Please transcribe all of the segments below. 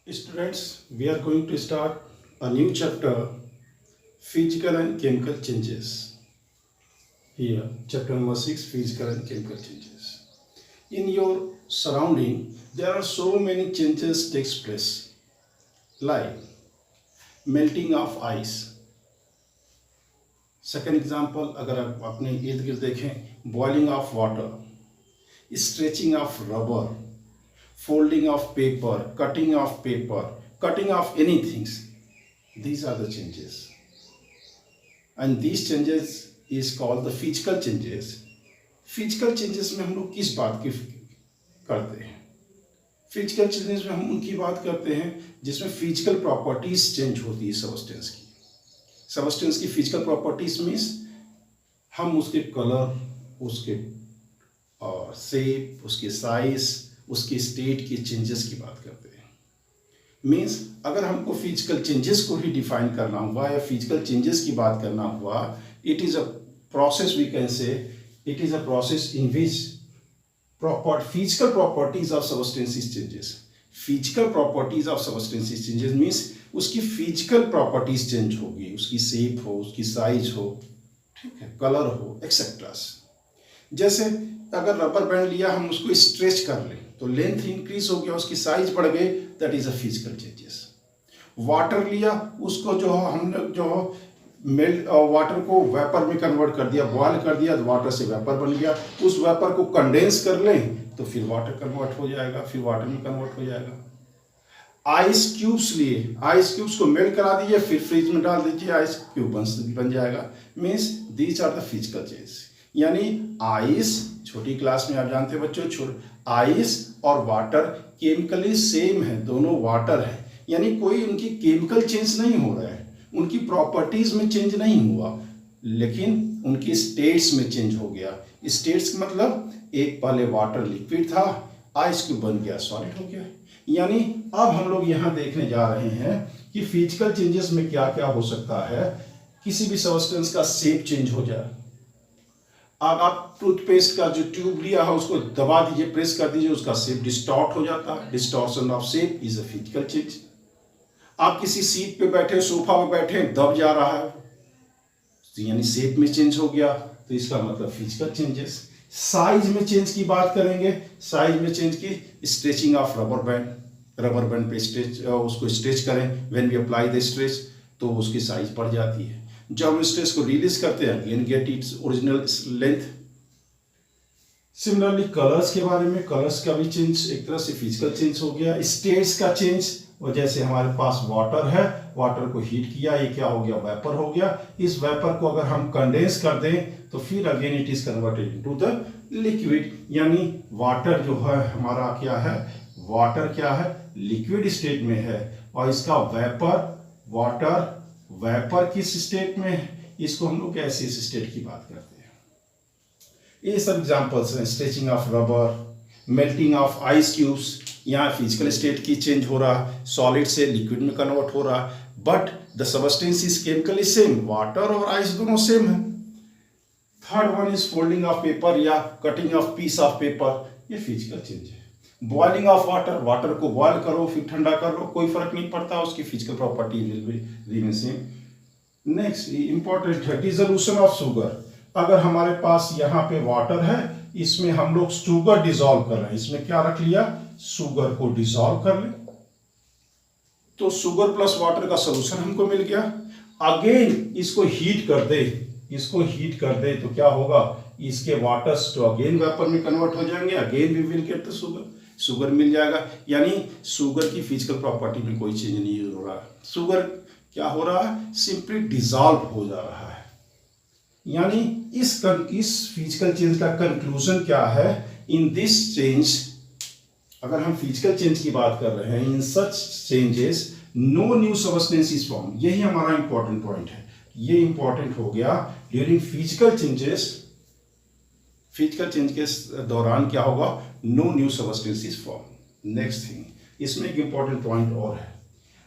Students, we are going to start a new chapter, physical and chemical changes. Here, chapter number 6, physical and chemical changes. In your surrounding, there are so many changes takes place, like melting of ice. Second example, अगर आप अपने इर्द गिर्द देखें, boiling of water, stretching of rubber, folding of paper, cutting of anything. These are the changes. And these changes is called the physical changes. Physical changes में हम लोग किस बात की करते हैं? Physical changes में हम उनकी बात करते हैं जिसमें physical properties चेंज होती है सबस्टेंस की. सबस्टेंस की physical properties मीन्स हम उसके कलर, उसके शेप, उसके साइज, उसकी स्टेट के चेंजेस की बात करते हैं. मीन्स अगर हमको फिजिकल चेंजेस को ही डिफाइन करना हुआ या फिजिकल चेंजेस की बात करना हुआ, it is a process, we can say it is a process in which physical properties of substances changes. Physical properties of substances changes means उसकी फिजिकल प्रॉपर्टीज चेंज होगी, उसकी शेप हो, उसकी साइज हो, ठीक है, कलर हो, एक्सेट्रा. जैसे अगर रबर बैंड लिया, हम उसको स्ट्रेच कर लें तो लेंथ इंक्रीज हो गया, उसकी साइज बढ़ गई, that is a physical changes. Water लिया, उसको जो हमने मेल्ट वाटर को वेपर में कन्वर्ट कर दिया, बॉयल कर दिया, वाटर से वेपर बन गया. उस वेपर को कंडेंस कर लें तो फिर वाटर कन्वर्ट हो जाएगा, फिर वाटर में कन्वर्ट हो जाएगा. आइस क्यूब्स लिए, आइस क्यूब्स को मेल्ट करा दीजिए, फिर फ्रिज में डाल दीजिए, आइस क्यूब बन जाएगा. Means these are the physical changes. यानी आइस, छोटी क्लास में आप जानते हैं बच्चों, आइस और वाटर केमिकली सेम है, दोनों वाटर है. यानी कोई उनकी केमिकल चेंज नहीं हो रहा है, उनकी प्रॉपर्टीज में चेंज नहीं हुआ, लेकिन उनकी स्टेट्स में चेंज हो गया. स्टेट्स मतलब एक पहले वाटर लिक्विड था, आइस क्यूब बन गया, सॉलिड हो गया. यानी अब हम लोग यहाँ देखने जा रहे हैं कि फिजिकल चेंजेस में क्या क्या हो सकता है. किसी भी सब्सटेंस का शेप चेंज हो जाए. अब आप टूथपेस्ट का जो ट्यूब लिया है उसको दबा दीजिए, प्रेस कर दीजिए, उसका शेप डिस्टॉर्ट हो जाता है. Distortion of shape is a physical change. आप किसी सीट पे बैठे, सोफा पे बैठे, दब जा रहा है, तो यानी शेप में चेंज हो गया, तो इसका मतलब फिजिकल चेंजेस. साइज में चेंज की बात करेंगे. साइज में चेंज की stretching of rubber band, rubber band पे स्ट्रेच, उसको स्ट्रेच करें, when we apply the stretch तो उसकी साइज बढ़ जाती है. जब हम स्ट्रेस को रिलीज करते हैं, again get its original length. Similarly colours के बारे में, कलर्स का भी चेंज एक तरह से फिजिकल चेंज हो गया. स्टेट्स का चेंज, और जैसे हमारे पास वाटर है, वाटर को हीट किया, ये क्या हो गया, वेपर हो गया. इस वेपर को अगर हम कंडेंस कर दें तो फिर again it is converted into the liquid. यानी वाटर जो है हमारा क्या है, वाटर क्या है, लिक्विड स्टेट में है, और इसका वेपर, वाटर वेपर किस स्टेट में है, इसको हम लोग गैसियस स्टेट की बात करते हैं. ये सब एग्जांपल्स हैं. Stretching of rubber, melting of ice cubes, यहाँ फिजिकल स्टेट की चेंज हो रहा, सॉलिड से लिक्विड में कन्वर्ट हो रहा, but the substance is chemically same. Water और आइस दोनों सेम है. Third one is folding of paper या cutting of piece of paper, ये फिजिकल चेंज है. बॉइलिंग ऑफ वाटर, वाटर को बॉयल करो फिर ठंडा कर लो, कोई फर्क नहीं पड़ता, उसकी physical property will be remain same. Next important है डिसोल्यूशन ऑफ शुगर. अगर हमारे पास यहाँ पे वाटर है, इसमें हम लोग शुगर डिसॉल्व कर रहे हैं, इसमें क्या रख लिया, शुगर को डिसॉल्व कर ले, तो शुगर प्लस वाटर का सोल्यूशन हमको मिल गया. अगेन इसको हीट कर दे, इसको हीट कर दे तो क्या होगा, इसके वाटर्स तो अगेन वेपर में कन्वर्ट हो जाएंगे, again we will get the sugar, sugar मिल जाएगा. यानी शुगर की फिजिकल प्रॉपर्टी में कोई चेंज नहीं हो रहा. शुगर क्या हो रहा है, सिंपली डिसॉल्व हो जा रहा है. यानी इस फिजिकल चेंज का कंक्लूजन क्या है, इन दिस चेंज, अगर हम फिजिकल चेंज की बात कर रहे हैं, in such changes no new substance is form. यही हमारा इंपॉर्टेंट पॉइंट है. ये इंपॉर्टेंट हो गया. During physical changes, physical change के दौरान क्या होगा, no new substance is form. Next thing, इसमें एक इंपॉर्टेंट पॉइंट और है.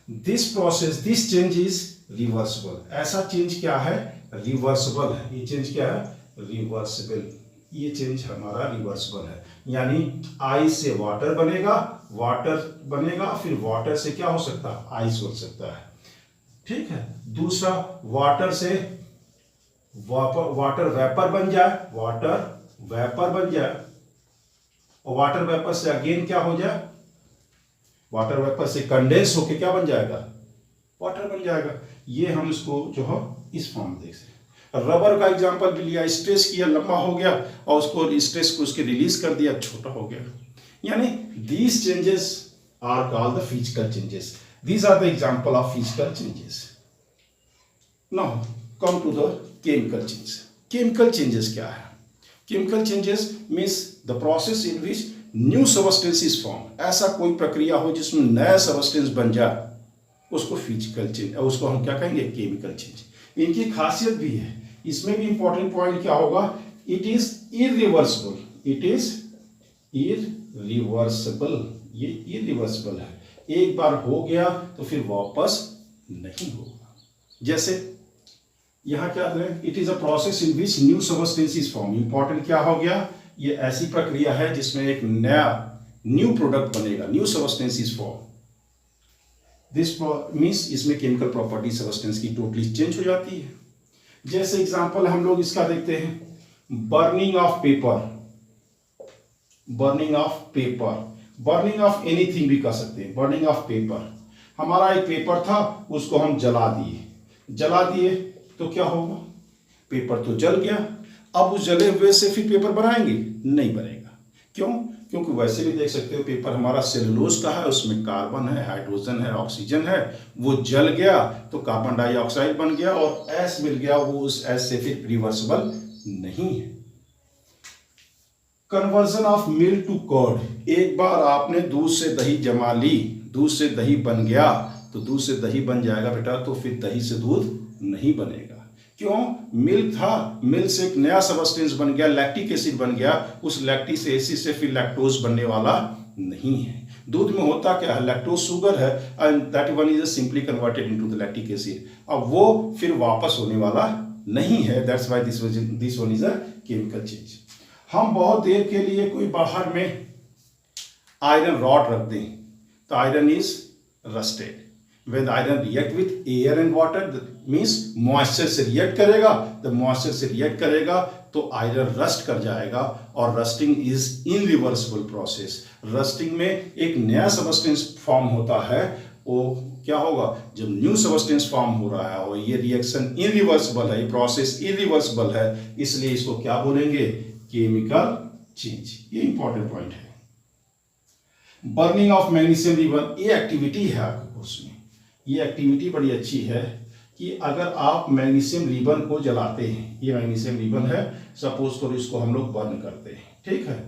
This process, this change is reversible. ऐसा चेंज क्या है, रिवर्सिबल है. ये चेंज क्या है, रिवर्सिबल. ये चेंज हमारा रिवर्सिबल है, यानी आइस से वाटर बनेगा, वाटर बनेगा, फिर वाटर से क्या हो सकता है, आइस बन सकता है। ठीक है। दूसरा, वाटर से वाटर वेपर बन जाए, वाटर वेपर बन जाए, और वाटर वेपर से अगेन क्या हो जाए, वाटर वेपर से कंडेंस होके क्या बन जाएगा, वाटर बन जाएगा। ये हम इसको जो है इस फॉर्म में देख सकते हैं। रबर का एग्जांपल भी लिया, स्ट्रेस किया, लंबा हो गया, और उसको स्ट्रेस को उसके रिलीज कर दिया, छोटा हो गया। यानी these changes are called the physical changes, these are the example of physical changes. Now come to the chemical change. Chemical changes क्या है? Chemical changes means the process in which new substance is form. ऐसा कोई प्रक्रिया हो जिसमें नया substance बन जाए, उसको फिजिकल चेंज, उसको हम क्या कहेंगे, केमिकल चेंज। इनकी खासियत भी है, इसमें भी इंपॉर्टेंट पॉइंट क्या होगा, it is irreversible, it is irreversible, ये इरिवर्सिबल है, एक बार हो गया तो फिर वापस नहीं होगा। जैसे यहां क्या है, it is a process in which new substance is form. Important क्या हो गया, ये ऐसी प्रक्रिया है जिसमें एक नया न्यू प्रोडक्ट बनेगा, new substance is form. This means इसमें केमिकल प्रॉपर्टी सबस्टेंस की टोटली चेंज हो जाती है। जैसे एग्जांपल हम लोग इसका देखते हैं, burning of paper, burning of paper, burning of anything भी कर सकते हैं। बर्निंग ऑफ पेपर, हमारा एक पेपर था, उसको हम जला दिए, जला दिए तो क्या होगा, पेपर तो जल गया। अब उस जले हुए से फिर पेपर बनाएंगे, नहीं बनेगा। क्यों? क्योंकि वैसे भी देख सकते हो पेपर हमारा सेलुलोज का है, उसमें कार्बन है, हाइड्रोजन है, ऑक्सीजन है, वो जल गया तो कार्बन डाइऑक्साइड बन गया और एस मिल गया, वो उस एस से फिर रिवर्सिबल नहीं है। Conversion of milk to curd, एक बार आपने दूध से दही जमा ली, दूध से दही बन गया तो दूध से दही बन जाएगा बेटा, तो फिर दही से दूध नहीं बनेगा। क्यों? मिल्क था, मिल्क से एक नया सबस्टेंस बन गया, लैक्टिक एसिड बन गया, उस लैक्टिक एसिड से फिर लैक्टोज बनने वाला नहीं है। दूध में होता क्या है, लैक्टोज शुगर है, and that one is simply converted into the lactic acid. अब वो फिर वापस होने वाला नहीं है, that's why this one is a chemical change. हम बहुत देर के लिए कोई बाहर में आयरन रॉड रख दें तो iron is rusted. When iron react with air and water, means moisture से react करेगा, तो moisture से react करेगा तो आयरन रस्ट कर जाएगा, और रस्टिंग इज इनरिवर्सिबल प्रोसेस। रस्टिंग में एक नया सबस्टेंस फॉर्म होता है, वो क्या होगा, जब न्यू सबस्टेंस फॉर्म हो रहा है और ये रिएक्शन इनरिवर्सिबल है, ये प्रोसेस इनरिवर्सिबल है, इसलिए इसको क्या बोलेंगे, केमिकल चेंज। ये इंपॉर्टेंट पॉइंट है। बर्निंग ऑफ मैग्नीशियम रिबन, ये एक्टिविटी है आपके कोर्स में, ये एक्टिविटी बड़ी अच्छी है कि अगर आप मैग्नीशियम रिबन को जलाते हैं, ये मैग्नीशियम रिबन है, सपोज करो इसको हम लोग बर्न करते हैं, ठीक है,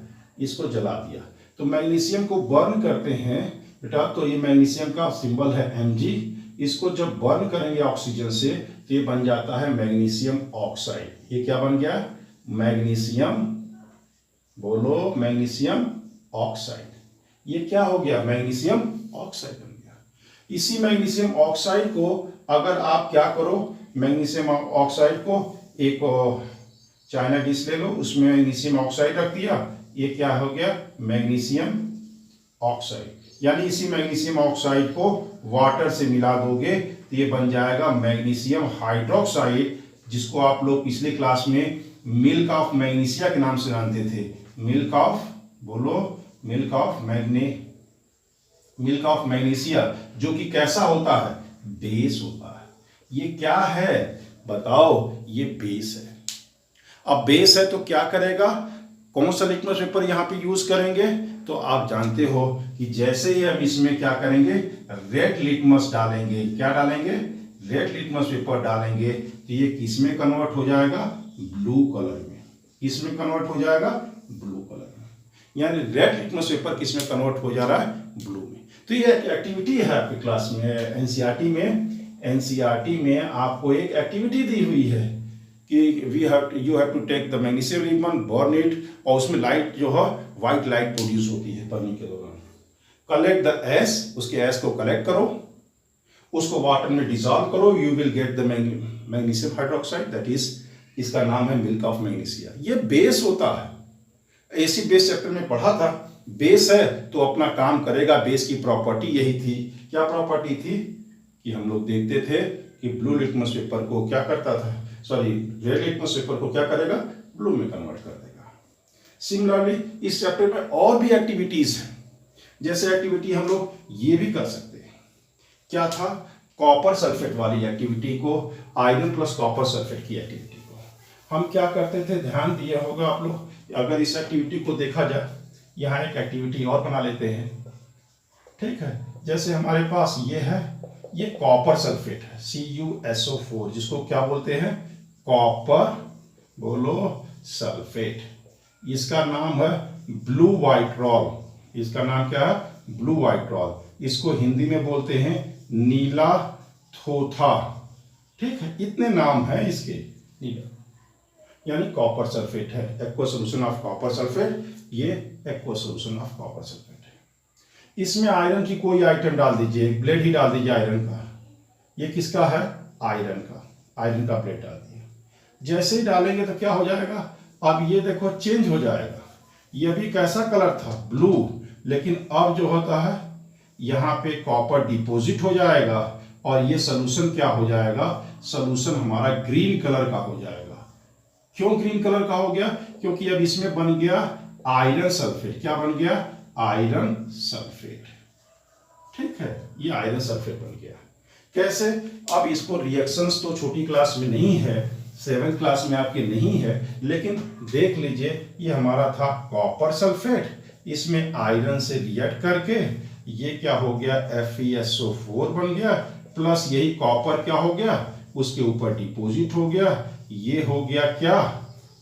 इसको जला दिया, तो मैग्नीशियम को बर्न करते हैं बेटा, तो ये मैग्नीशियम का सिंबल है Mg, इसको जब बर्न करेंगे ऑक्सीजन से तो ये बन जाता है मैग्नीशियम ऑक्साइड। ये क्या बन गया, मैग्नीशियम, बोलो मैग्नीशियम ऑक्साइड। ये क्या हो गया, मैग्नीशियम ऑक्साइड बन गया। इसी मैग्नीशियम ऑक्साइड को अगर आप क्या करो, मैग्नीशियम ऑक्साइड को एक चाइना डिश ले लो, उसमें मैग्नीशियम ऑक्साइड रख दिया, ये क्या हो गया, मैग्नीशियम ऑक्साइड। यानी इसी मैग्नीशियम ऑक्साइड को वाटर से मिला दोगे तो ये बन जाएगा मैग्नीशियम हाइड्रोक्साइड, जिसको आप लोग पिछले क्लास में मिल्क ऑफ मैग्नीशिया के नाम से जानते थे। मिल्क ऑफ, बोलो मिल्क ऑफ मैग्नीशिया, जो कि कैसा होता है, बेस होता है। ये क्या है बताओ, ये बेस है। अब बेस है तो क्या करेगा, कौन सा लिटमस पेपर यहाँ पे यूज करेंगे, तो आप जानते हो कि जैसे ही हम इसमें क्या करेंगे, रेड लिटमस डालेंगे, क्या डालेंगे, रेड लिटमस पेपर डालेंगे, तो ये किस में कन्वर्ट हो जाएगा, ब्लू कलर में। किस में कन्वर्ट हो जाएगा, ब्लू कलर में। यानी रेड लिटमस पेपर किस में कन्वर्ट हो जा रहा है, ब्लू में। तो ये एक्टिविटी है आपकी क्लास में, एनसीईआरटी में आपको एक एक्टिविटी दी हुई है कि you have to take the magnesium ribbon, burn it, और उसमें लाइट जो है व्हाइट लाइट प्रोड्यूस होती है बर्निंग के दौरान। कलेक्ट द एस, उसके एस को कलेक्ट करो, उसको वाटर में डिसॉल्व करो, you will get the magnesium hydroxide, that is, इसका नाम है मिल्क ऑफ मैग्नीशिया। ये बेस होता है, एसिड बेस चैप्टर में पढ़ा था। बेस है तो अपना काम करेगा। बेस की प्रॉपर्टी यही थी। क्या प्रॉपर्टी थी कि हम लोग देखते थे कि ब्लू लिटमस पेपर को क्या करता था, सॉरी रेड लिटमस पेपर को क्या करेगा, ब्लू में कन्वर्ट कर देगा। सिमिलरली इस चैप्टर में और भी एक्टिविटीज हैं। जैसे एक्टिविटी हम लोग ये भी कर सकते हैं। क्या था, कॉपर सल्फेट वाली एक्टिविटी को, आयरन प्लस कॉपर सल्फेट की एक्टिविटी को हम क्या करते थे, ध्यान दिया होगा आप लोग। अगर इस एक्टिविटी को देखा जाए, यहाँ एक एक्टिविटी और बना लेते हैं, ठीक है। जैसे हमारे पास ये है, ये कॉपर सल्फेट है, CuSO4, जिसको क्या बोलते हैं, कॉपर बोलो सल्फेट। इसका नाम है ब्लू वाइट्रॉल। इसका नाम क्या है, ब्लू वाइट्रॉल। इसको हिंदी में बोलते हैं नीला थोथा, ठीक है। इतने नाम है इसके, नीला यानी कॉपर सल्फेट है, aqua solution of copper sulphate. ये aqua solution of copper sulphate है। इसमें आयरन की कोई आइटम डाल दीजिए, ब्लेड ही डाल दीजिए आयरन का। ये किसका है, आयरन का, आयरन का ब्लेड डाल दिए। जैसे ही डालेंगे तो क्या हो जाएगा, अब ये देखो चेंज हो जाएगा। ये भी कैसा कलर था, ब्लू, लेकिन अब जो होता है यहाँ पे कॉपर डिपॉजिट हो जाएगा और ये सोल्यूशन क्या हो जाएगा, सोल्यूशन हमारा ग्रीन कलर का हो जाएगा। क्यों ग्रीन कलर का हो गया, क्योंकि अब इसमें बन गया आयरन सल्फेट। क्या बन गया, आयरन सल्फेट, ठीक है। ये आयरन सल्फेट बन गया। कैसे, अब इसको रिएक्शंस तो छोटी क्लास में नहीं है, 7th क्लास में आपके नहीं है, लेकिन देख लीजिए ये हमारा था कॉपर सल्फेट, इसमें आयरन से रिएक्ट करके ये क्या हो गया, FeSO4 बन गया, प्लस यही कॉपर क्या हो गया, उसके ऊपर डिपॉजिट हो गया। ये हो गया क्या,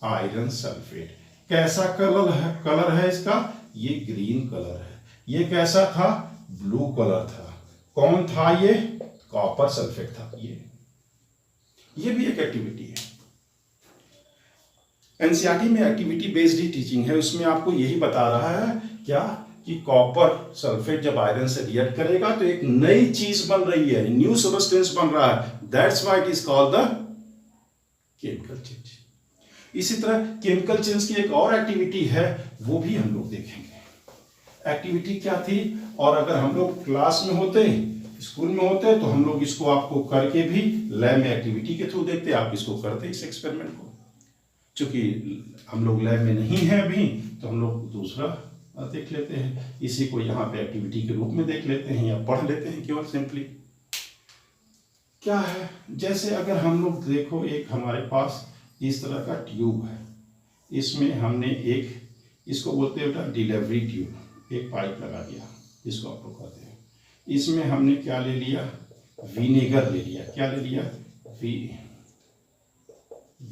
आयरन सल्फेट। कैसा कलर है इसका, ये ग्रीन कलर है। ये कैसा था, ब्लू कलर था। कौन था ये, कॉपर सल्फेट था। ये भी एक एक्टिविटी है। एनसीईआरटी में एक्टिविटी बेस्ड ही टीचिंग है, उसमें आपको यही बता रहा है क्या कि कॉपर सल्फेट जब आयरन से रिएक्ट करेगा तो एक नई चीज बन रही है, न्यू सब्सटेंस बन रहा है। That's why it is called the chemical change. इसी तरह केमिकल चेंज की एक और एक्टिविटी है, वो भी हम लोग देखेंगे। एक्टिविटी क्या थी, और अगर हम लोग क्लास में होते, स्कूल में होते, तो हम लोग इसको आपको करके भी लैब में एक्टिविटी के थ्रू देखते, आप इसको करते इस एक्सपेरिमेंट को। चूंकि हम लोग लैब में नहीं है अभी, तो हम लोग दूसरा देख लेते हैं, इसी को यहाँ पे एक्टिविटी के रूप में देख लेते हैं या पढ़ लेते हैं केवल सिंपली। क्या है, जैसे अगर हम लोग देखो, एक हमारे पास इस तरह का ट्यूब है, इसमें हमने एक, इसको बोलते हैं बेटा डिलीवरी ट्यूब, एक पाइप लगा दिया, इसको आप लोग कहते हैं। इसमें हमने क्या ले लिया, विनेगर ले लिया। क्या ले लिया,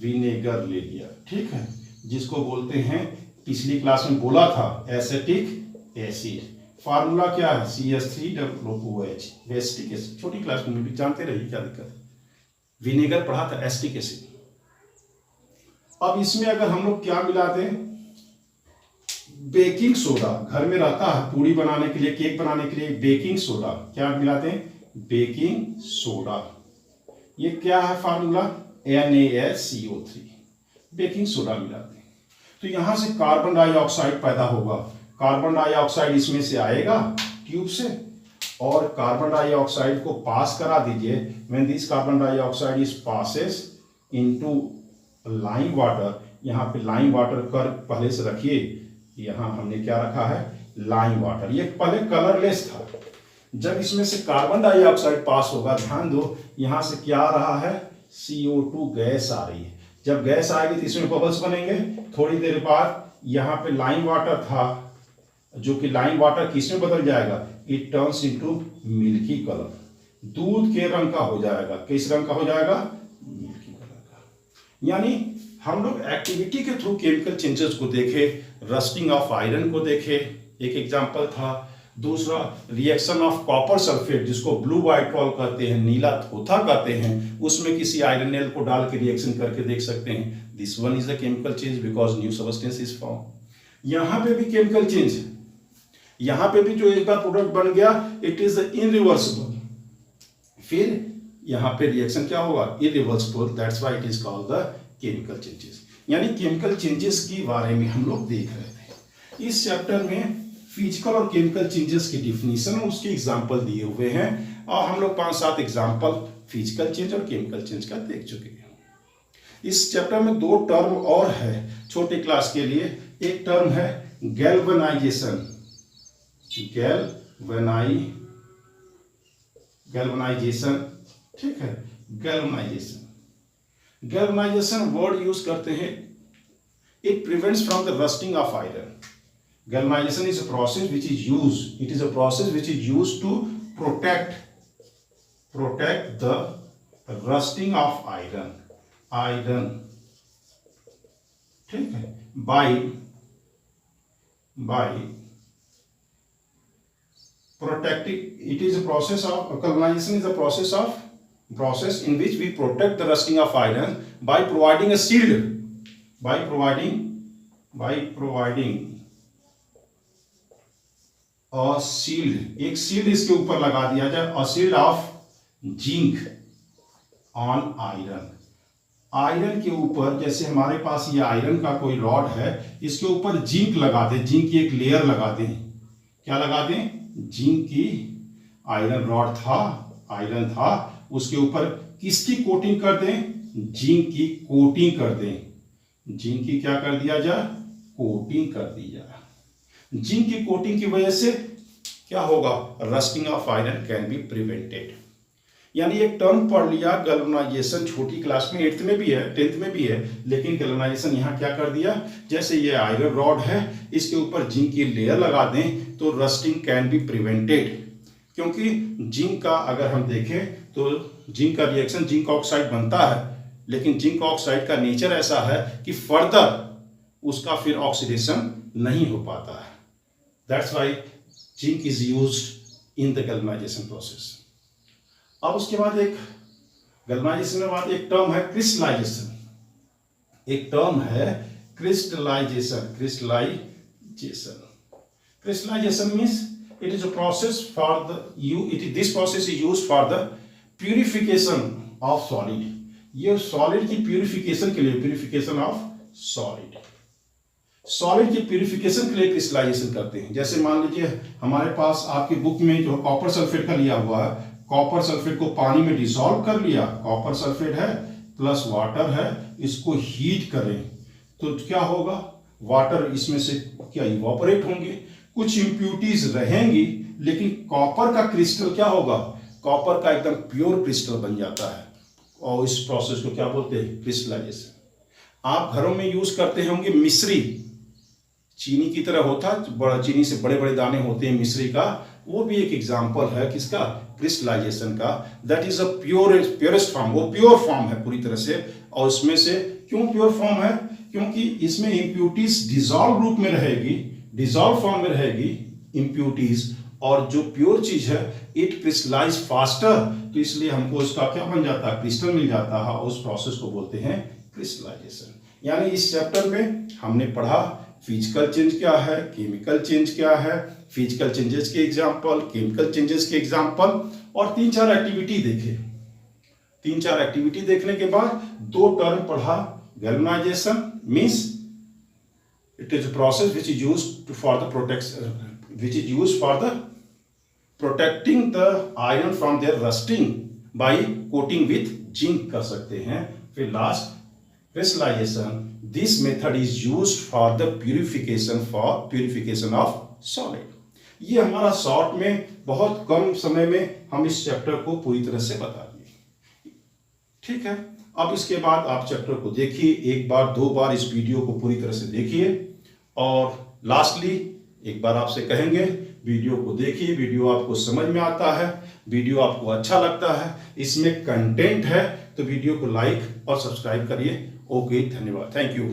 विनेगर ले लिया, ठीक है, जिसको बोलते हैं, पिछली क्लास में बोला था, एसिटिक एसिड। फार्मूला क्या है, CH3OH, एसिटिक एसिड। छोटी क्लास में भी जानते रहिए, क्या दिक्कत है। विनेगर पढ़ा था, एसिटिक एसिड। अब इसमें अगर हम लोग क्या मिलाते हैं, बेकिंग सोडा। घर में रहता है पूड़ी बनाने के लिए, केक बनाने के लिए बेकिंग सोडा। क्या मिलाते हैं, बेकिंग सोडा। ये क्या है फार्मूला, NaSCO3, बेकिंग सोडा मिलाते हैं। तो यहां से कार्बन डाइऑक्साइड पैदा होगा। कार्बन डाइऑक्साइड इसमें से आएगा ट्यूब से, और कार्बन डाइऑक्साइड को पास करा दीजिए। When this carbon dioxide is passes into lime water, यहाँ पे लाइम वाटर कर पहले से रखिए, यहाँ हमने क्या रखा है, लाइम वाटर। ये पहले कलरलेस था। जब इसमें से कार्बन डाइऑक्साइड पास होगा, ध्यान दो, यहाँ से क्या आ रहा है, CO2 गैस आ रही है। जब गैस आएगी तो इसमें बबल्स बनेंगे। थोड़ी देर बाद यहाँ पे लाइम वाटर था, जो कि लाइम वाटर किस में बदल जाएगा, it turns into milky colour, दूध के रंग का हो जाएगा। किस रंग का हो जाएगा, मिल्की कलर का। यानी हम लोग एक्टिविटी के थ्रू केमिकल चेंजेस को देखे, रस्टिंग ऑफ आयरन को देखे, एक एग्जांपल था। दूसरा रिएक्शन ऑफ कॉपर सल्फेट, जिसको ब्लू वाइट्रॉल कहते हैं, नीला थोथा कहते हैं, उसमें किसी आयरन एल को डाल के रिएक्शन करके देख सकते हैं। This one is a chemical change because new substance is form. यहाँ पे भी केमिकल चेंज है। यहाँ पे भी जो एक बार प्रोडक्ट बन गया, इट इज इनरिवर्सिबल। फिर यहाँ पे रिएक्शन क्या होगा, irreversible. That's why it is called the chemical changes. यानी केमिकल चेंजेस के बारे में हम लोग देख रहे थे। इस चैप्टर में फिजिकल और केमिकल चेंजेस की डिफिनीशन और उसके एग्जाम्पल दिए हुए हैं और हम लोग 5-7 एग्जाम्पल फिजिकल चेंज और केमिकल चेंज का देख चुके हैं। इस चैप्टर में 2 टर्म और है छोटे क्लास के लिए। एक टर्म है गैल्वेनाइजेशन, गैल्वेनाइजेशन, ठीक है। गैल्वेनाइजेशन वर्ड यूज करते हैं, it prevents from the rusting of iron. Galvanization is a process which is used. It is a process which is used to protect the rusting of iron. ठीक है, by protecting. It is a process of galvanization is a process in which we protect the rusting of iron by providing a shield. By providing a shield, एक shield इसके ऊपर लगा दिया जाए, a shield of zinc on iron. Iron के ऊपर, जैसे हमारे पास ये आयरन का कोई रॉड है, इसके ऊपर जिंक लगा दें, जिंक की एक लेयर लगा दें। क्या लगा दें? जिंक की, आयरन रॉड था, आयरन था, उसके ऊपर किसकी कोटिंग कर दें? जिंक की कोटिंग कर दें। जिंक की क्या कर दिया जाए? कोटिंग कर दी जाए। जिंक की कोटिंग की वजह से क्या होगा? Rusting of iron can be prevented. यानी एक टर्म पढ़ लिया गैल्वेनाइजेशन, छोटी क्लास में 8th में भी है, 10th में भी है, लेकिन गैल्वेनाइजेशन यहाँ क्या कर दिया? जैसे ये आयरन रॉड है, इसके ऊपर जिंक की लेयर लगा दें तो रस्टिंग कैन बी प्रिवेंटेड। क्योंकि जिंक का अगर हम देखें तो जिंक का रिएक्शन जिंक ऑक्साइड बनता है, लेकिन जिंक ऑक्साइड का नेचर ऐसा है कि फर्दर उसका फिर ऑक्सीडेशन नहीं हो पाता है। That's why zinc is used in the galvanization process. अब उसके बाद एक गैल्वेनाइजेशन के बाद एक टर्म है क्रिस्टलाइजेशन। एक टर्म है crystallisation. Crystallization means it is a process for this process is used for the purification of solid. ये सॉलिड की प्यूरिफिकेशन के लिए, प्यूरिफिकेशन ऑफ सॉलिड की प्यूरिफिकेशन के लिए क्रिस्टलाइजेशन करते हैं। जैसे मान लीजिए हमारे पास आपकी बुक में जो कॉपर सल्फेट का लिया हुआ है, कॉपर सल्फेट को पानी में डिसॉल्व कर लिया, कॉपर सल्फेट है प्लस वाटर है, इसको हीट करें तो क्या होगा? वाटर इसमें से क्या इवोपरेट होंगे, कुछ इम्प्यूरिटीज रहेंगी, लेकिन कॉपर का क्रिस्टल क्या होगा? कॉपर का एकदम प्योर क्रिस्टल बन जाता है और इस प्रोसेस को क्या बोलते हैं? क्रिस्टलाइजेशन। आप घरों में यूज करते होंगे मिश्री, चीनी की तरह होता है, बड़ा चीनी से बड़े बड़े दाने होते हैं मिश्री का, वो भी एक एग्जांपल है किसका? क्रिस्टलाइजेशन का। That is a purest form, वो प्योर फॉर्म है पूरी तरह से। और इसमें से क्यों प्योर फॉर्म है? क्योंकि इसमें इम्प्यूरिटीज डिसॉल्व रूप में रहेगी, डिसॉल्व फॉर्म में रहेगी इम्प्यूरिटीज, और जो प्योर चीज है इट क्रिस्टलाइज फास्टर, तो इसलिए हमको इसका क्या बन जाता है? क्रिस्टल मिल जाता है। उस प्रोसेस को बोलते हैं क्रिस्टलाइजेशन। यानी इस चैप्टर में हमने पढ़ा फिजिकल चेंज क्या है, केमिकल चेंज क्या है, फिजिकल चेंजेस के एग्जांपल, केमिकल चेंजेस के एग्जांपल, और 3-4 एक्टिविटी देखे। 3-4 एक्टिविटी देखने के बाद 2 टर्म पढ़ा। Galvanisation means it is a process which is used for the protecting the iron from their rusting by coating with zinc कर सकते हैं। फिर last crystallization, this method is used for the purification of solid. ये हमारा short में बहुत कम समय में हम इस चैप्टर को पूरी तरह से बता दिए। ठीक है, अब इसके बाद आप चैप्टर को देखिए, 1 बार 2 बार इस वीडियो को पूरी तरह से देखिए, और लास्टली एक बार आपसे कहेंगे वीडियो को देखिए, वीडियो आपको समझ में आता है, वीडियो आपको अच्छा लगता है, इसमें कंटेंट है, तो वीडियो को लाइक और सब्सक्राइब करिए। ओके, धन्यवाद, थैंक यू।